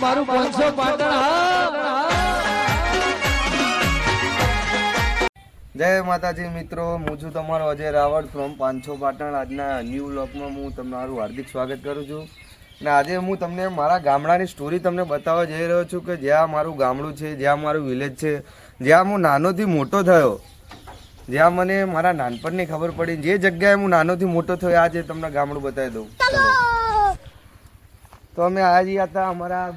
મારું 500 પાટણ. જય માતાજી મિત્રો, હું છું તમારો અજય રાવળ ફ્રોમ 500 પાટણ. આજના ન્યૂ વ્લોગમાં હું તમારું હાર્દિક સ્વાગત કરું છું. અને આજે હું તમને મારા ગામડાની સ્ટોરી તમને બતાવવા જઈ રહ્યો છું કે જ્યાં મારું ગામડું છે, જ્યાં મારું વિલેજ છે, જ્યાં હું નાનોથી મોટો થયો, જ્યાં મને મારા નાનપણની ખબર પડી, જે જગ્યાએ હું નાનોથી મોટો થયો આજે તમને ગામડું બતાવી દઉં. તો અમે આજે હતા અમારા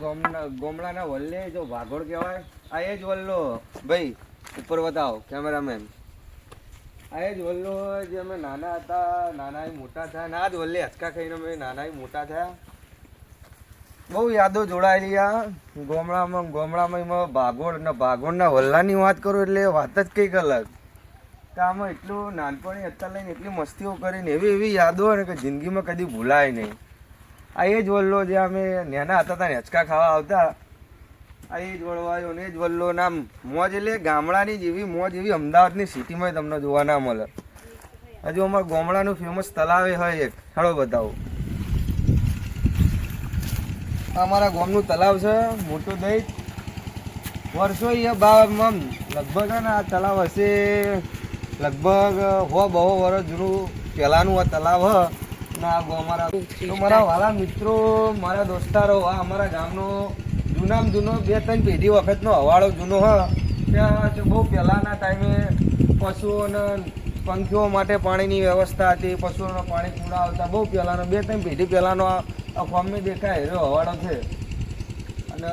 ગોમડાના વલ્લે, જો વાઘોડ કહેવાય, આ એ જ વલ્લો ભાઈ ઉપર બતાવો કેમેરામેન. આ એ જ વલ્લો જે અમે નાના હતા, નાના મોટા થયા, ના જ વલ્લે હચકા ખાઈને અમે નાના મોટા થયા. બહુ યાદો જોડાયેલી આ ગોમડામાં ભાગોળના વલ્લાની વાત કરું એટલે વાત જ કંઈક અલગ. કે આમાં એટલું નાનપણી અત્યારે લઈને એટલી મસ્તીઓ કરીને એવી યાદો હોય ને કે જિંદગીમાં કદી ભૂલાય નહીં. આ એ જ વલ્લો જે અમે નાના હતા ત્યાં હેચકા ખાવા આવતા, આ એ જ વળવાયો ને એ જ વલ્લો નામ મોજ. એટલે ગામડાની જેવી મોજ એવી અમદાવાદની સિટીમાં તમને જોવા ના મળે. હજુ અમારા ગામડાનું ફેમસ તલાવે હોય એક, હાલો બતાવો. અમારા ગામનું તલાવ છે મોટું દહીં. વર્ષો લગભગ ને આ તલાવ હશે લગભગ બહુ વર્ષ જૂનું પહેલાંનું આ તલાવ હ. ના અમારા તો મારા વાલા મિત્રો, મારા દોસ્તારો, આ અમારા ગામનો જૂનામાં જૂનો 2-3 પેઢી વખતનો હવાળો જૂનો હ. ત્યાં બહુ પહેલાંના ટાઈમે પશુઓને પંખીઓ માટે પાણીની વ્યવસ્થા હતી, પશુઓને પાણી પીવડાવતા. બહુ પહેલાંનો 2-3 પેઢી પહેલાંનો આ ફોર્મે દેખાય એનો હવાળો છે. અને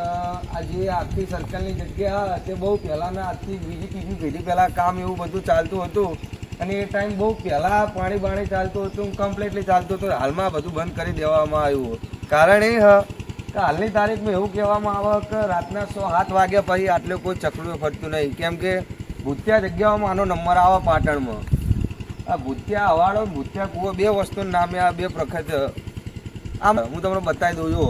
આ જે આખી સર્કલની જગ્યા તે બહુ પહેલાંના આજથી બીજી પેઢી પહેલાં કામ એવું બધું ચાલતું હતું. અને એ ટાઈમ બહુ પહેલાં પાણી ચાલતું હતું, કમ્પ્લીટલી ચાલતું હતું. હાલમાં બધું બંધ કરી દેવામાં આવ્યું. કારણ એ કે હાલની તારીખમાં એવું કહેવામાં આવે કે રાતના 6-7 વાગ્યા પછી આટલે કોઈ ચકલું ફરતું નહીં. કેમ કે ભૂતિયા જગ્યાઓમાં આનો નંબર આવે પાટણમાં. આ ભૂતિયા હવાડો, ભૂતિયા કૂવો, 2 વસ્તુના નામે આ 2 પ્રખત. આમ હું તમને બતાવી દઉં. જો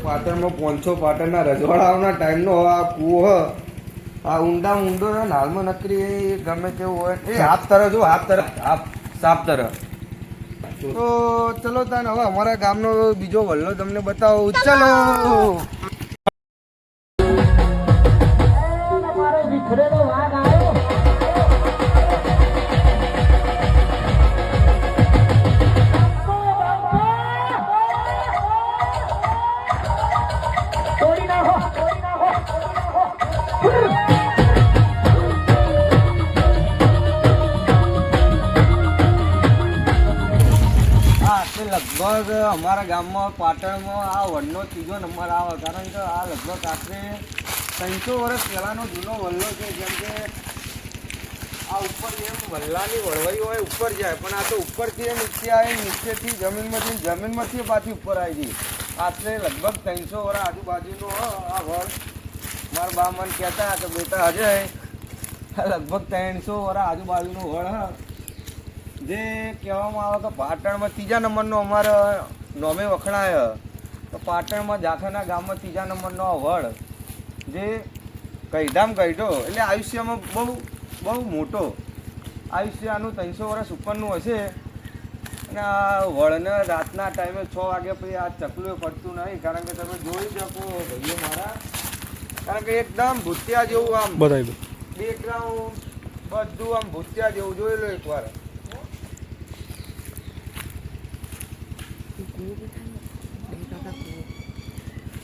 પાટણમાં 500 પાટણના રજવાડાઓના ટાઈમનો આ કૂવો આ ઊંડો હાલમાં નકરી ગમે તેવું હોય એ હાફ તરફ જો સાફ તરફ. તો ચલો તાન હવે અમારા ગામનો બીજો વલ્લો તમને બતાવો. ચલો લગભગ અમારા ગામમાં પાટણમાં આ વડનો 3જો નંબર આવે. કારણ કે આ લગભગ આશરે 300 વર્ષ પહેલાંનો જૂનો વલ્લો છે. જેમ કે આ ઉપર જેમ વલ્લાની વળવાઈ હોય ઉપર જાય, પણ આ તો ઉપરથી નીચે આવે, નીચેથી જમીનમાંથી પાછી ઉપર આવી ગઈ. આશરે લગભગ 300 વર્ષ આજુબાજુનો આ વળ. મારા બા મને કહેતા કે બેટા અજય લગભગ 300 વર્ષ આજુબાજુનો વળ હ. જે કહેવામાં આવે કે પાટણમાં 3જા નંબરનો અમારા નોમે વખણાય. તો પાટણમાં જાખાના ગામમાં 3જા નંબરનો આ વડ જે કઈધામ કઈઢો એટલે આયુષ્યમાં બહુ મોટો આયુષ્ય આનું 300 વર્ષ ઉપરનું હશે. અને આ વડને રાતના ટાઈમે 6 વાગ્યા પછી આ ચકલું ફરતું નહીં. કારણ કે તમે જોઈ શકો ભાઈઓ મારા, કારણ કે એકદમ ભૂતિયા જેવું આમ બેકગ્રાઉન્ડ બધું આમ ભૂતિયા જેવું જોઈ લો એકવાર.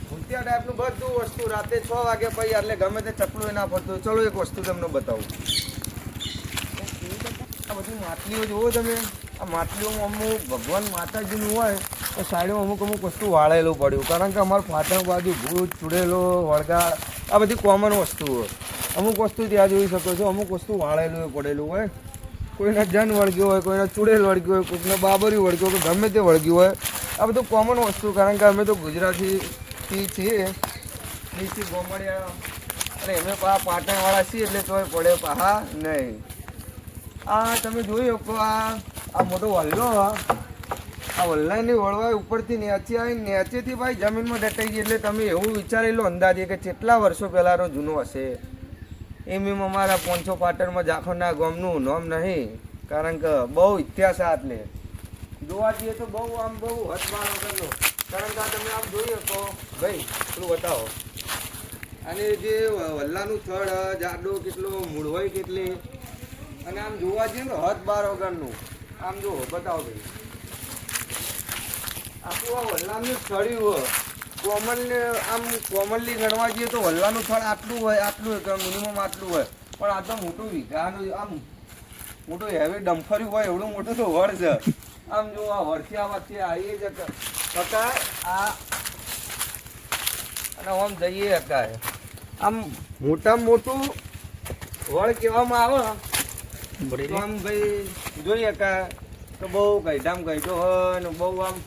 ભૂતિયા ટાઈપનું બધું વસ્તુ રાતે 6 વાગ્યા પછી એટલે ગમે તે ચકલું ના ફરતું. ચલો એક વસ્તુ તમને બતાવું. આ બધી માટલીઓ જુઓ તમે. આ માટલીઓમાં અમુક ભગવાન માતાજીનું હોય તો સાઈડમાં અમુક વસ્તુ વાળેલું પડ્યું. કારણ કે અમારું પાટણ બાજુ ભૂત, ચૂડેલો, વળગાડ આ બધી કોમન વસ્તુઓ. અમુક વસ્તુ ત્યાં જોઈ શકો છો, અમુક વસ્તુ વાળેલું પડેલું હોય. કોઈને જન વળગ્યો હોય, કોઈને ચૂડેલ વળગ્યો હોય, કોઈને બાબરી વળગ્યો હોય, ગમે તે વળગ્યું હોય. આ બધું કોમન વસ્તુ. કારણ કે અમે તો ગુજરાતીથી છીએ, નીચી ગોમડિયા અને અમે પાટણવાળા છીએ એટલે તોય પડે પાહા નહીં. આ તમે જોઈ શકો આ મોટો વલ્લો. આ વલ્લાની વળવાય ઉપરથી નીચે આવી, નીચેથી ભાઈ જમીનમાં દટાઈ ગઈ. એટલે તમે એવું વિચારી લો અંદાજે કે કેટલા વર્ષો પહેલાંનો જૂનો હશે. એમ અમારા 500 પાટણમાં જાખોના ગામનું નામ નહીં. કારણ કે બહુ ઇતિહાસ એટલે જોવા જઈએ તો બહુ હદબાર વગરનો કારણ કે આ તમે આમ જોઈએ તો ભાઈ પેલું બતાવો, અને જે વલ્લાનું થડ જાડો કેટલો, મૂળવાઈ કેટલી, અને આમ જોવા જઈએ ને હદ 12 વગરનું આમ જો બતાવો ભાઈ, આખું આ વલ્લાનું થડ્યું હોય. કોમનલી ગણવા જઈએ તો વલ્લાનું થડ આટલું હોય મિનિમમ આટલું હોય, પણ આ તો મોટું વીઘાનું આમ મોટું હેવી ડમ્ફર્યું હોય એવડું મોટું તો વડ છે. આમ જો આ વરથી આ વચ્ચે આવીએ જ કકા આ અને આમ જઈએ એકાય આમ મોટામાં મોટું વડ કહેવામાં આવે તો આમ ભાઈ જોઈએ કા તો બહુ ગઈઢામ ગઈઢો હોય ને બહુ આમ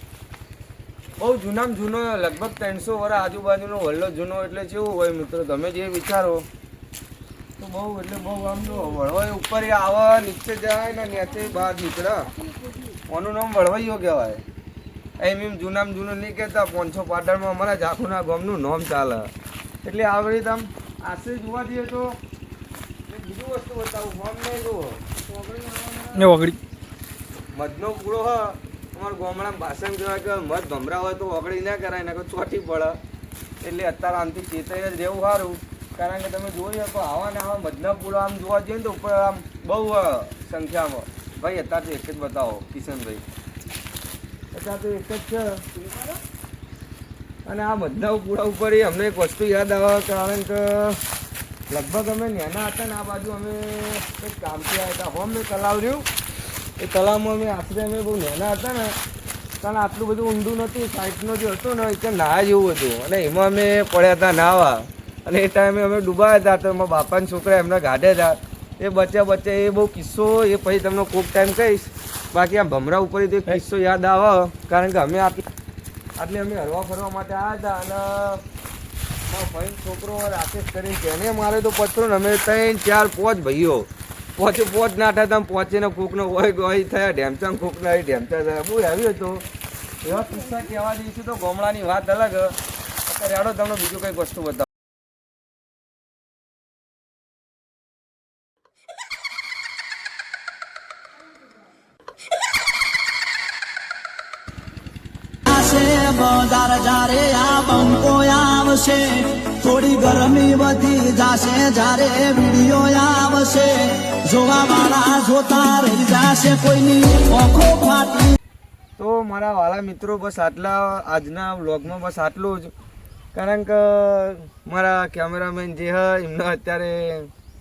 બહુ જૂનામાં જૂનો લગભગ 300 વર્ષ આજુબાજુનો વલ્લો જૂનો એટલે કેવું હોય મિત્રો તમે જે વિચારો તો બહુ એટલે બહુ આમ જો વળવાઈ ઉપર આવે નીચે જાય ને નીચે બહાર નીકળે, આનું નામ વળવાઈઓ કહેવાય. એમ જૂનામાં જૂનું નહીં કહેતા 500 પાટણમાં અમારા ઝાખુના ગામનું નામ ચાલે. એટલે આવી રીતે આમ આશરે જોવા જઈએ તો બીજું વસ્તુ બતાવું ગામ નહીં જુઓ મધનો પૂળો હોય અમારા ગામડામાં ભાષણ કહેવાય કે મધ ભમરા હોય તો ઓગળી ના કરાય ને ચોટી પડે. એટલે અત્યારે આમથી ચેતાઈ જ રહેવું સારું, કારણ કે તમે જોઈ શકો આવા ને આવા મધના પૂળો આમ જોવા જઈએ ને તો ઉપર આમ બહુ સંખ્યામાં. ભાઈ અત્યારે તો એક જ બતાવો કિશનભાઈ, અત્યારે તો એક જ છે. અને આ મધના પૂળા ઉપર અમને એક વસ્તુ યાદ આવે, કારણ કે લગભગ અમે નાના હતા ને આ બાજુ અમે એક કામથી આવ્યા હતા. હોમ મેં તલાવ રહ્યું એ તલાવમાં અમે આશરે અમે બહુ નાના હતા ને, કારણ આટલું બધું ઊંડું નહોતું, સાઈડનો જે હતો ને એ નાહા જેવું હતું, અને એમાં અમે પડ્યા હતા નાહવા. અને એ ટાઈમે અમે ડૂબાયા હતા તો એમાં બાપાના છોકરા એમને ગાઢે હતા, એ બચ્ચા એ બહુ કિસ્સો એ પછી તમને કોઈક ટાઈમ કહીશ. બાકી આ ભમરા ઉપર તો એક કિસ્સો યાદ આવે, કારણ કે અમે આટલે અમે હરવા ફરવા માટે આવ્યા હતા, અને ભાઈ છોકરો રાકેશ કરીને તેને મારે તો પથરો ને અમે 3, 4, 5 ભાઈઓ પોચ ના થતા પહોંચીને કોકનો હોય ગોય થયા, ઢેમચા કોકના ઢેમચા થયા, બહુ હેવી હતો. એવા કિસ્સા કહેવા જઈશું તો ગામડાની વાત અલગ. અત્યારે આડો તમને બીજું કંઈક વસ્તુ બતાવો. જારે આ બંકો આવશે થોડી ગરમી વધી જાશે, જારે વિડીયો આવશે જોવા વાળા જોતા રહી જાશે, કોઈની આંખો ફાટી. તો મારા વાલા મિત્રો બસ આટલા આજના વ્લોગમાં બસ આટલું જ, કારણ કે મારા કેમેરામેન જે હોય એમનો અત્યારે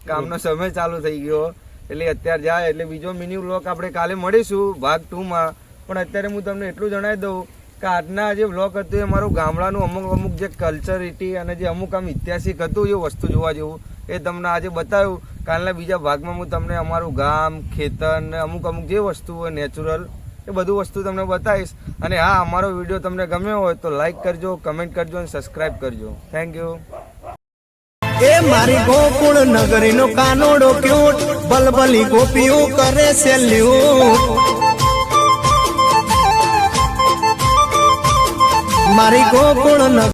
કામનો સમય ચાલુ થઈ ગયો, એટલે અત્યારે જાય એટલે બીજો મિની વ્લોગ આપણે કાલે મળીશું ભાગ 2માં. પણ અત્યારે હું તમને એટલું જણાવી દઉં કે આજના જે વ્લોગ હતું એ મારું ગામડાનું અમુક જે કલ્ચરિટી અને જે અમુક આમ ઐતિહાસિક હતું એ વસ્તુ જોવા જેવું એ તમને આજે બતાવ્યું. કાલના બીજા ભાગમાં હું તમને અમારું ગામ, ખેતર ને અમુક જે વસ્તુ હોય નેચરલ એ બધું વસ્તુ તમને બતાવીશ. અને હા, અમારો વિડીયો તમને ગમ્યો હોય તો લાઈક કરજો, કમેન્ટ કરજો અને સબસ્ક્રાઈબ કરજો. Thank you. એ મારી ગોકુળ નગરીનો કાનોડો ક્યુટ બલબલી ગોપીઓ કરે સેલ્યુટ, મારી ગોકુળ